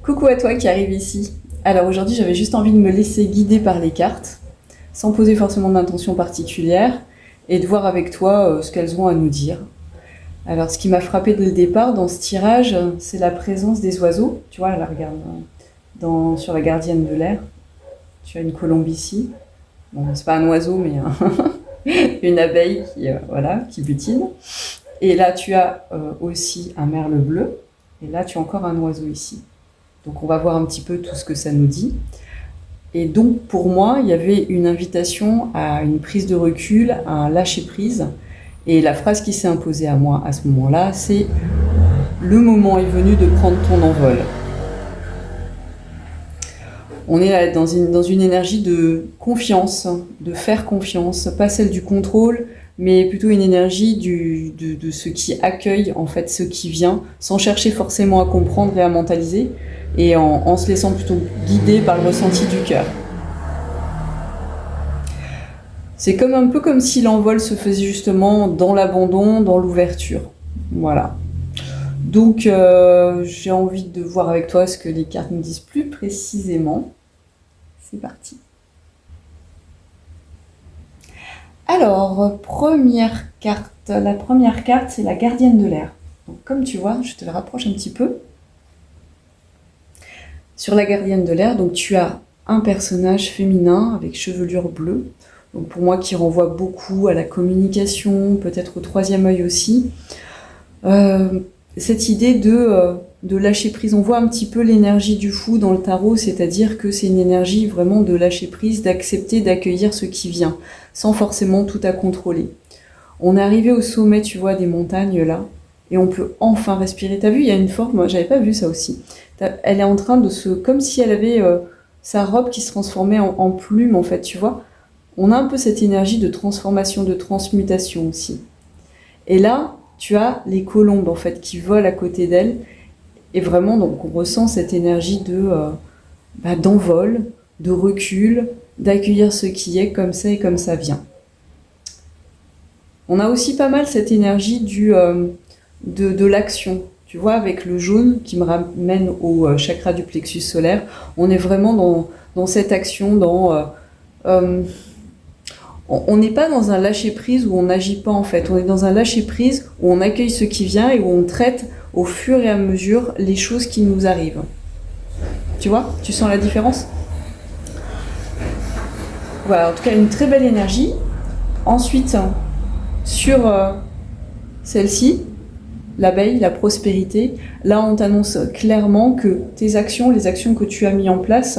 Coucou à toi qui arrive ici. Alors aujourd'hui j'avais juste envie de me laisser guider par les cartes, sans poser forcément d'intention particulière, et de voir avec toi ce qu'elles ont à nous dire. Alors ce qui m'a frappé dès le départ dans ce tirage, c'est la présence des oiseaux. Tu vois, là regarde, sur la gardienne de l'air, tu as une colombe ici. Bon, c'est pas un oiseau mais une abeille qui butine. Et là tu as aussi un merle bleu, et là tu as encore un oiseau ici. Donc on va voir un petit peu tout ce que ça nous dit. Et donc pour moi, il y avait une invitation à une prise de recul, à un lâcher-prise. Et la phrase qui s'est imposée à moi à ce moment-là, c'est « Le moment est venu de prendre ton envol ». On est là dans une énergie de confiance, de faire confiance, pas celle du contrôle, mais plutôt une énergie de ce qui accueille en fait ce qui vient, sans chercher forcément à comprendre et à mentaliser, et en se laissant plutôt guider par le ressenti du cœur. C'est un peu comme si l'envol se faisait justement dans l'abandon, dans l'ouverture. Voilà. Donc j'ai envie de voir avec toi ce que les cartes nous disent plus précisément. C'est parti. Alors, première carte. La première carte, c'est la gardienne de l'air. Donc, comme tu vois, je te la rapproche un petit peu. Sur la gardienne de l'air, donc tu as un personnage féminin avec chevelure bleue. Donc pour moi, qui renvoie beaucoup à la communication, peut-être au troisième œil aussi. Cette idée de lâcher prise, on voit un petit peu l'énergie du fou dans le tarot, c'est-à-dire que c'est une énergie vraiment de lâcher prise, d'accepter, d'accueillir ce qui vient, sans forcément tout à contrôler. On est arrivé au sommet, tu vois, des montagnes là, et on peut enfin respirer. T'as vu, il y a une forme, moi j'avais pas vu ça aussi. Elle est en train de comme si elle avait sa robe qui se transformait en plume en fait, tu vois. On a un peu cette énergie de transformation, de transmutation aussi. Et là, tu as les colombes en fait qui volent à côté d'elle, et vraiment donc on ressent cette énergie d'envol, de recul, d'accueillir ce qui est comme ça et comme ça vient. On a aussi pas mal cette énergie de l'action. Tu vois, avec le jaune qui me ramène au chakra du plexus solaire, on est vraiment dans cette action, on n'est pas dans un lâcher-prise où on n'agit pas en fait, on est dans un lâcher-prise où on accueille ce qui vient et où on traite au fur et à mesure les choses qui nous arrivent. Tu vois? Tu sens la différence? Voilà, en tout cas une très belle énergie. Ensuite, sur celle-ci, l'abeille, la prospérité, là on t'annonce clairement que tes actions, les actions que tu as mis en place,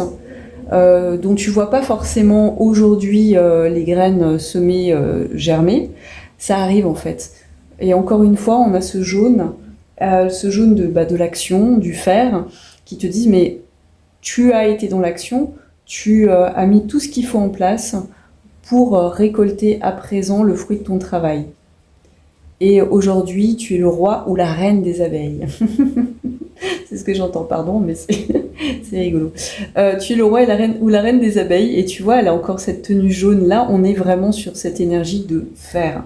dont tu vois pas forcément aujourd'hui les graines semées, germer, ça arrive en fait. Et encore une fois, on a ce jaune de l'action, du faire, qui te disent mais tu as été dans l'action, tu as mis tout ce qu'il faut en place pour récolter à présent le fruit de ton travail. Et aujourd'hui, tu es le roi ou la reine des abeilles. C'est ce que j'entends, pardon, mais c'est rigolo. Tu es le roi et la reine des abeilles, et tu vois, elle a encore cette tenue jaune. Là, on est vraiment sur cette énergie de faire.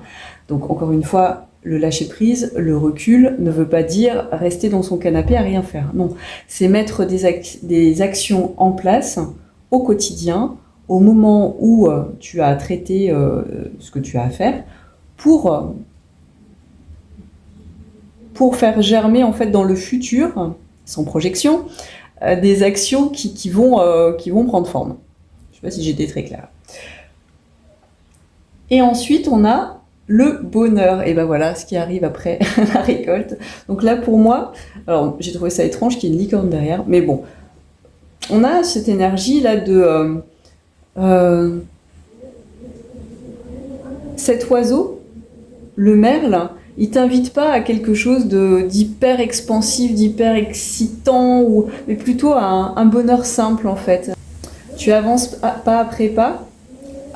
Donc, encore une fois, le lâcher-prise, le recul, ne veut pas dire rester dans son canapé à rien faire. Non, c'est mettre des actions en place au quotidien, au moment où tu as traité ce que tu as à faire, pour faire germer en fait dans le futur, sans projection, des actions qui vont prendre forme. Je ne sais pas si j'étais très claire. Et ensuite, on a le bonheur. Et ben voilà, ce qui arrive après la récolte. Donc là, pour moi, alors j'ai trouvé ça étrange qu'il y ait une licorne derrière, mais bon, on a cette énergie là de cet oiseau, le merle. Il t'invite pas à quelque chose d'hyper expansif, d'hyper excitant, mais plutôt à un bonheur simple en fait. Tu avances pas après pas,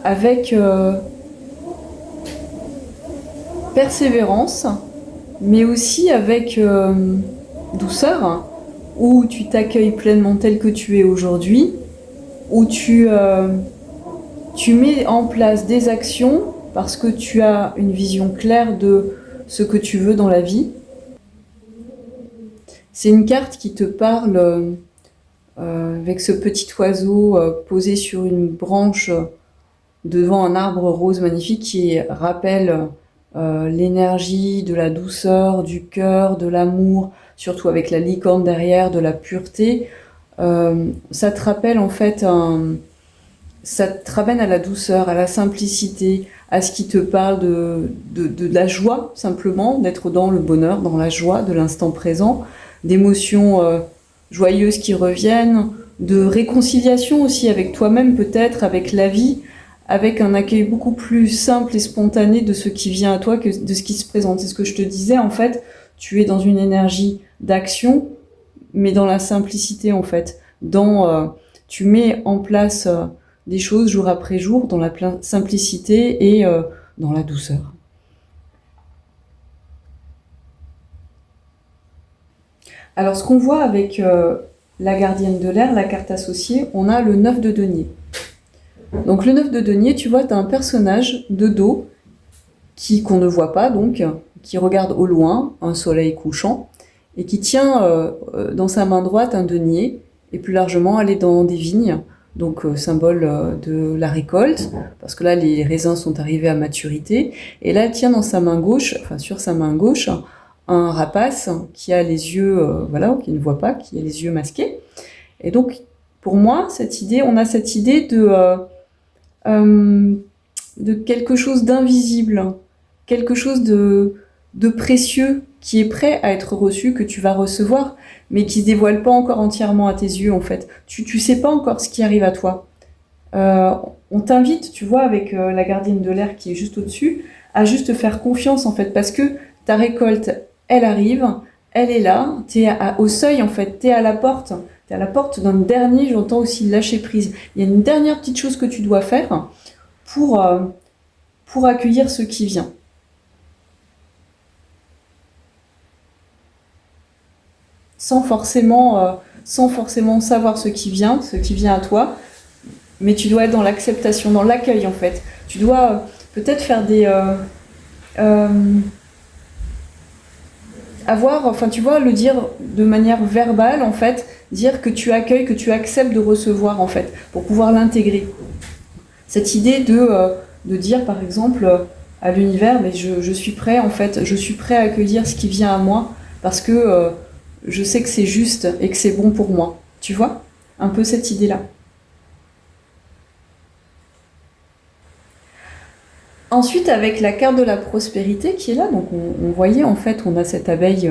avec persévérance, mais aussi avec douceur, où tu t'accueilles pleinement tel que tu es aujourd'hui, où tu mets en place des actions parce que tu as une vision claire de ce que tu veux dans la vie. C'est une carte qui te parle avec ce petit oiseau posé sur une branche devant un arbre rose magnifique qui rappelle l'énergie, de la douceur, du cœur, de l'amour, surtout avec la licorne derrière, de la pureté. Ça te rappelle en fait ça te ramène à la douceur, à la simplicité, à ce qui te parle de la joie, simplement, d'être dans le bonheur, dans la joie de l'instant présent, d'émotions joyeuses qui reviennent, de réconciliation aussi avec toi-même peut-être, avec la vie, avec un accueil beaucoup plus simple et spontané de ce qui vient à toi que de ce qui se présente. C'est ce que je te disais, en fait, tu es dans une énergie d'action, mais dans la simplicité, en fait. Tu mets en place des choses jour après jour, dans la simplicité et dans la douceur. Alors, ce qu'on voit avec la gardienne de l'air, la carte associée, on a le 9 de denier. Donc le 9 de denier, tu vois, tu as un personnage de dos qu'on ne voit pas, donc qui regarde au loin un soleil couchant et qui tient dans sa main droite un denier et plus largement elle est dans des vignes, donc symbole de la récolte, parce que là les raisins sont arrivés à maturité, et là elle tient dans sa main gauche, enfin sur sa main gauche, un rapace qui a les yeux, qui ne voit pas, qui a les yeux masqués. Et donc pour moi, on a cette idée de quelque chose d'invisible, quelque chose de précieux qui est prêt à être reçu, que tu vas recevoir, mais qui se dévoile pas encore entièrement à tes yeux en fait. Tu sais pas encore ce qui arrive à toi. On t'invite, tu vois, avec la gardienne de l'air qui est juste au-dessus, à juste faire confiance en fait, parce que ta récolte, elle arrive, elle est là, t'es au seuil en fait, t'es à la porte d'un dernier, j'entends aussi lâcher prise. Il y a une dernière petite chose que tu dois faire pour accueillir ce qui vient. Sans forcément savoir ce qui vient à toi, mais tu dois être dans l'acceptation, dans l'accueil en fait. Tu dois peut-être faire le dire de manière verbale en fait, dire que tu accueilles, que tu acceptes de recevoir en fait, pour pouvoir l'intégrer. Cette idée de dire par exemple à l'univers, mais je suis prêt en fait, je suis prêt à accueillir ce qui vient à moi parce que je sais que c'est juste et que c'est bon pour moi. Tu vois ? Un peu cette idée-là. Ensuite, avec la carte de la prospérité qui est là, donc on voyait en fait, on a cette abeille,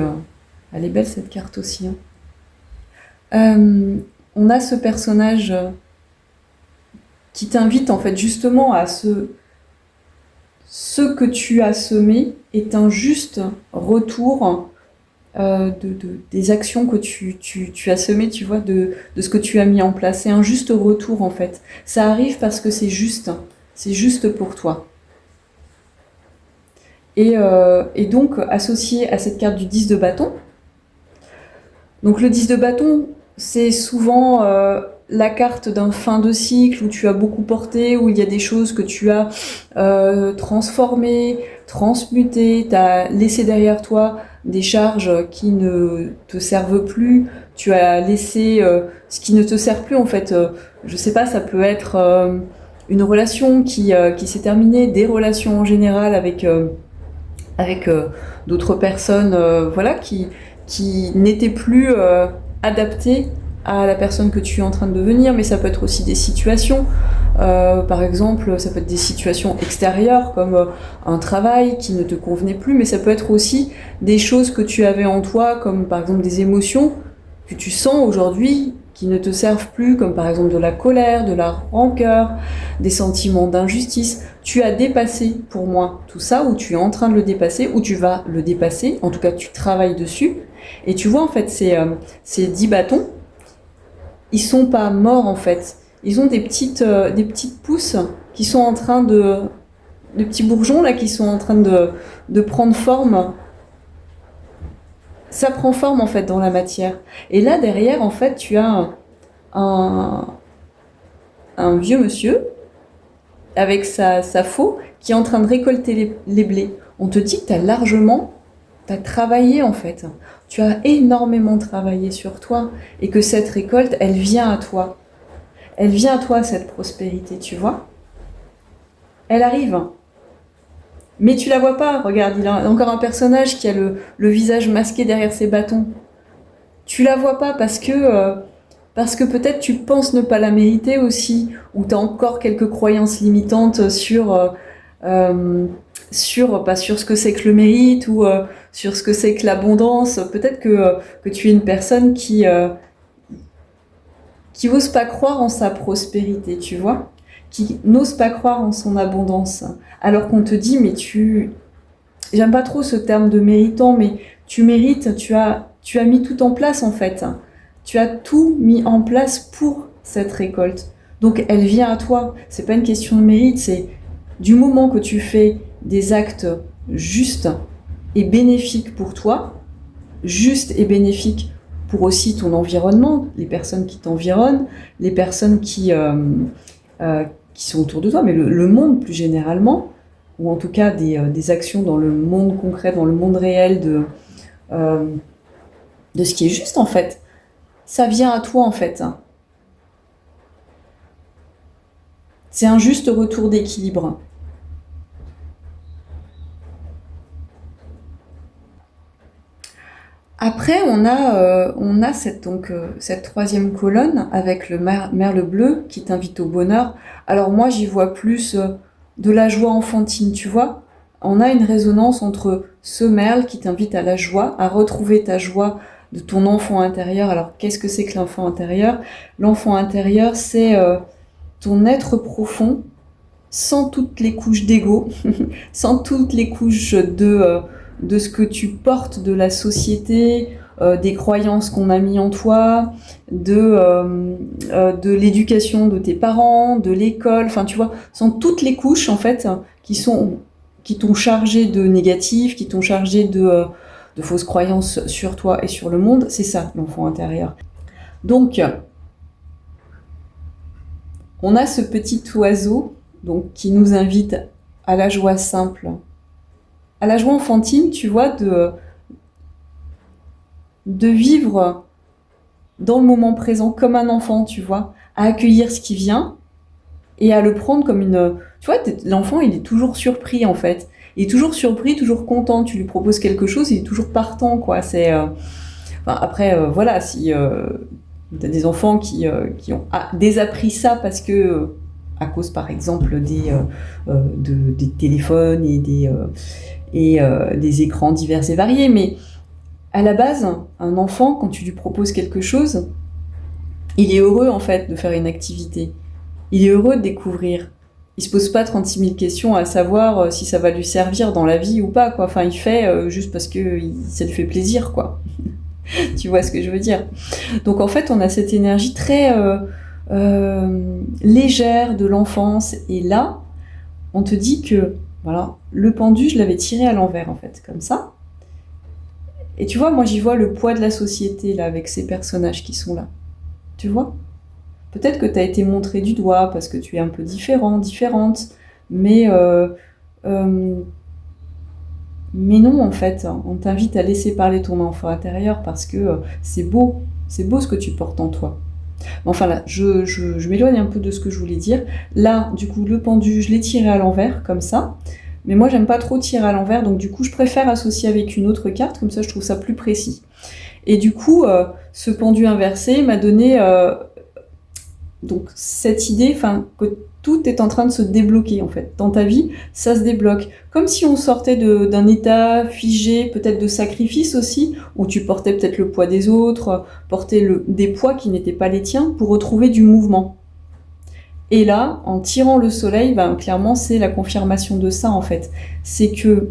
elle est belle cette carte aussi. On a ce personnage qui t'invite en fait justement à ce que tu as semé est un juste retour des actions que tu as semées, tu vois, de ce que tu as mis en place. C'est un juste retour en fait. Ça arrive parce que c'est juste pour toi. Et donc, associé à cette carte du 10 de bâton, donc le 10 de bâton, c'est souvent la carte d'un fin de cycle où tu as beaucoup porté, où il y a des choses que tu as transformées, transmutées, tu as laissé derrière toi des charges qui ne te servent plus, tu as laissé ce qui ne te sert plus en fait. Je sais pas, ça peut être une relation qui s'est terminée, des relations en général avec d'autres personnes qui n'étaient plus adaptées à la personne que tu es en train de devenir, mais ça peut être aussi des situations, par exemple, ça peut être des situations extérieures comme un travail qui ne te convenait plus, mais ça peut être aussi des choses que tu avais en toi, comme par exemple des émotions que tu sens aujourd'hui qui ne te servent plus, comme par exemple de la colère, de la rancœur, des sentiments d'injustice. Tu as dépassé pour moi tout ça, ou tu es en train de le dépasser, ou tu vas le dépasser, en tout cas tu travailles dessus. Et tu vois en fait ces 10 bâtons, ils sont pas morts en fait. Ils ont des petites pousses qui sont en train de petits bourgeons là qui sont en train de prendre forme. Ça prend forme en fait dans la matière. Et là derrière en fait tu as un vieux monsieur avec sa faux qui est en train de récolter les blés. On te dit que tu as largement t'as travaillé en fait. Tu as énormément travaillé sur toi et que cette récolte, elle vient à toi. Elle vient à toi, cette prospérité, tu vois. Elle arrive. Mais tu la vois pas. Regarde, il a encore un personnage qui a le visage masqué derrière ses bâtons. Tu la vois pas parce que peut-être tu penses ne pas la mériter aussi, ou tu as encore quelques croyances limitantes sur ce que c'est que le mérite, ou sur ce que c'est que l'abondance. Peut-être que tu es une personne qui n'ose pas croire en sa prospérité, tu vois, qui n'ose pas croire en son abondance, alors qu'on te dit, mais j'aime pas trop ce terme de méritant, mais tu mérites, tu as mis tout en place en fait. Tu as tout mis en place pour cette récolte. Donc elle vient à toi. C'est pas une question de mérite, c'est du moment que tu fais des actes justes et bénéfiques pour toi, justes et bénéfiques pour aussi ton environnement, les personnes qui t'environnent, les personnes qui sont autour de toi, mais le monde plus généralement, ou en tout cas des actions dans le monde concret, dans le monde réel de ce qui est juste en fait. Ça vient à toi en fait. C'est un juste retour d'équilibre. Après, on a cette troisième colonne avec le merle bleu qui t'invite au bonheur. Alors moi, j'y vois plus de la joie enfantine, tu vois. On a une résonance entre ce merle qui t'invite à la joie, à retrouver ta joie de ton enfant intérieur. Alors, qu'est-ce que c'est que l'enfant intérieur ? L'enfant intérieur, c'est ton être profond, sans toutes les couches d'ego, sans toutes les couches de ce que tu portes de la société, des croyances qu'on a mis en toi, de l'éducation de tes parents, de l'école, enfin tu vois, sans toutes les couches en fait qui t'ont chargé de négatif, qui t'ont chargé de fausses croyances sur toi et sur le monde. C'est ça l'enfant intérieur. Donc on a ce petit oiseau donc qui nous invite à la joie simple, à la joie enfantine, tu vois, de vivre dans le moment présent comme un enfant, tu vois, à accueillir ce qui vient et à le prendre comme une... Tu vois, l'enfant, il est toujours surpris, en fait. Il est toujours surpris, toujours content. Tu lui proposes quelque chose, il est toujours partant, quoi. Enfin, après, voilà, si t'as des enfants qui ont désappris ça parce que... à cause, par exemple, des téléphones et des écrans divers et variés, mais à la base, un enfant, quand tu lui proposes quelque chose, il est heureux en fait de faire une activité. Il est heureux de découvrir. Il se pose pas 36 000 questions à savoir si ça va lui servir dans la vie ou pas, quoi. Enfin, il fait juste parce que ça lui fait plaisir, quoi. Tu vois ce que je veux dire ? Donc en fait, on a cette énergie très légère de l'enfance. Et là, on te dit que, voilà, le pendu, je l'avais tiré à l'envers, en fait, comme ça. Et tu vois, moi j'y vois le poids de la société là avec ces personnages qui sont là. Tu vois ? Peut-être que tu as été montré du doigt parce que tu es un peu différent, différente, mais non en fait, on t'invite à laisser parler ton enfant intérieur parce que c'est beau ce que tu portes en toi. Enfin là, je m'éloigne un peu de ce que je voulais dire. Là, du coup, le pendu, je l'ai tiré à l'envers comme ça. Mais moi, j'aime pas trop tirer à l'envers, donc du coup, je préfère associer avec une autre carte, comme ça, je trouve ça plus précis. Et du coup, ce pendu inversé m'a donné donc cette idée, que tout est en train de se débloquer en fait. Dans ta vie, ça se débloque. Comme si on sortait d'un état figé, peut-être de sacrifice aussi, où tu portais peut-être le poids des autres, portais des poids qui n'étaient pas les tiens, pour retrouver du mouvement. Et là, en tirant le soleil, clairement, c'est la confirmation de ça, en fait. C'est que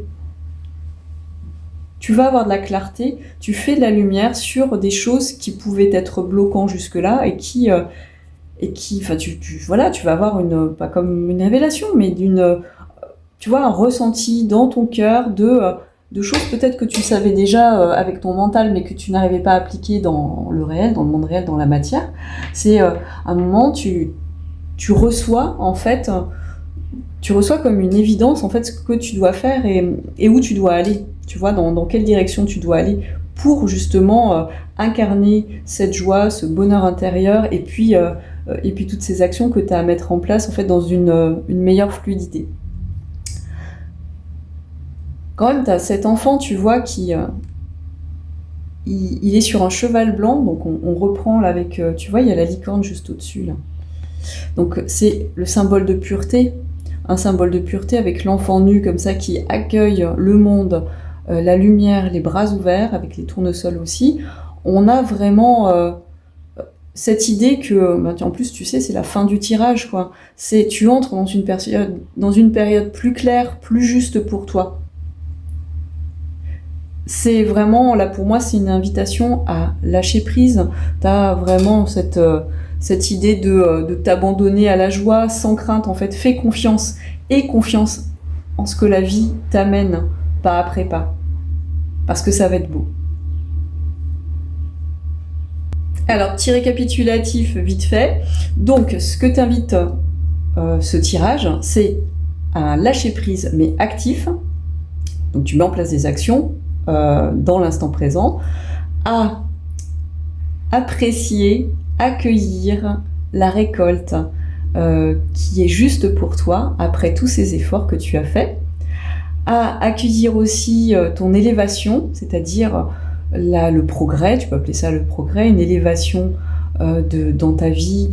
tu vas avoir de la clarté, tu fais de la lumière sur des choses qui pouvaient être bloquantes jusque-là et qui tu vas avoir pas comme une révélation, mais tu vois, un ressenti dans ton cœur de choses peut-être que tu savais déjà avec ton mental, mais que tu n'arrivais pas à appliquer dans le réel, dans le monde réel, dans la matière. C'est un moment, tu reçois en fait, comme une évidence en fait ce que tu dois faire et où tu dois aller. Tu vois, dans quelle direction tu dois aller pour justement incarner cette joie, ce bonheur intérieur, et puis toutes ces actions que tu as à mettre en place en fait dans une meilleure fluidité. Quand même, tu as cet enfant, tu vois, qui il est sur un cheval blanc, donc on reprend là avec, tu vois, il y a la licorne juste au-dessus là. Donc c'est le symbole de pureté, un symbole de pureté avec l'enfant nu comme ça qui accueille le monde, la lumière, les bras ouverts, avec les tournesols aussi. On a vraiment cette idée que, bah, en plus tu sais, c'est la fin du tirage, quoi. C'est tu entres dans une période plus claire, plus juste pour toi. C'est vraiment, là pour moi, c'est une invitation à lâcher prise. T'as vraiment cette idée de t'abandonner à la joie sans crainte, en fait. Fais confiance et confiance en ce que la vie t'amène pas après pas. Parce que ça va être beau. Alors, petit récapitulatif vite fait. Donc, ce que t'invite ce tirage, c'est un lâcher prise mais actif. Donc, tu mets en place des actions dans l'instant présent, à apprécier, accueillir la récolte qui est juste pour toi après tous ces efforts que tu as faits, à accueillir aussi ton élévation, c'est-à-dire le progrès, tu peux appeler ça le progrès, une élévation dans ta vie,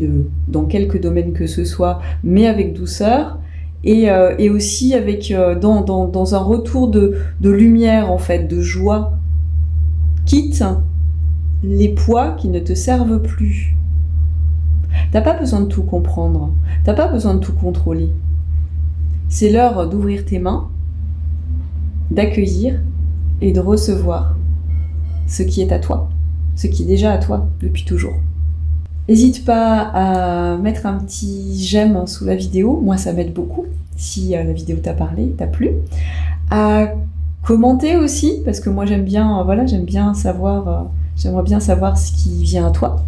dans quelque domaine que ce soit, mais avec douceur, et aussi avec dans un retour de lumière, en fait, de joie. Quitte les poids qui ne te servent plus. T'as pas besoin de tout comprendre, t'as pas besoin de tout contrôler. C'est l'heure d'ouvrir tes mains, d'accueillir et de recevoir ce qui est à toi, ce qui est déjà à toi depuis toujours. N'hésite pas à mettre un petit j'aime sous la vidéo, moi ça m'aide beaucoup, si la vidéo t'a parlé, t'a plu. À commenter aussi, parce que moi j'aime bien savoir, j'aimerais bien savoir ce qui vient à toi.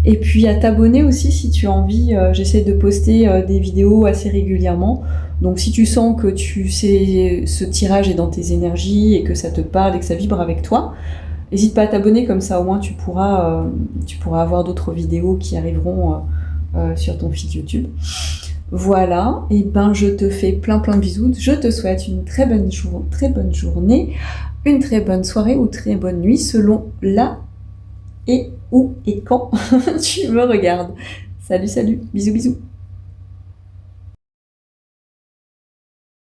Et puis à t'abonner aussi si tu as envie, j'essaie de poster des vidéos assez régulièrement. Donc si tu sens que ce tirage est dans tes énergies et que ça te parle et que ça vibre avec toi, n'hésite pas à t'abonner, comme ça au moins tu pourras avoir d'autres vidéos qui arriveront sur ton feed YouTube. Voilà, et ben je te fais plein de bisous, je te souhaite une très bonne journée, une très bonne soirée ou très bonne nuit selon là et où et quand tu me regardes. Salut, bisous.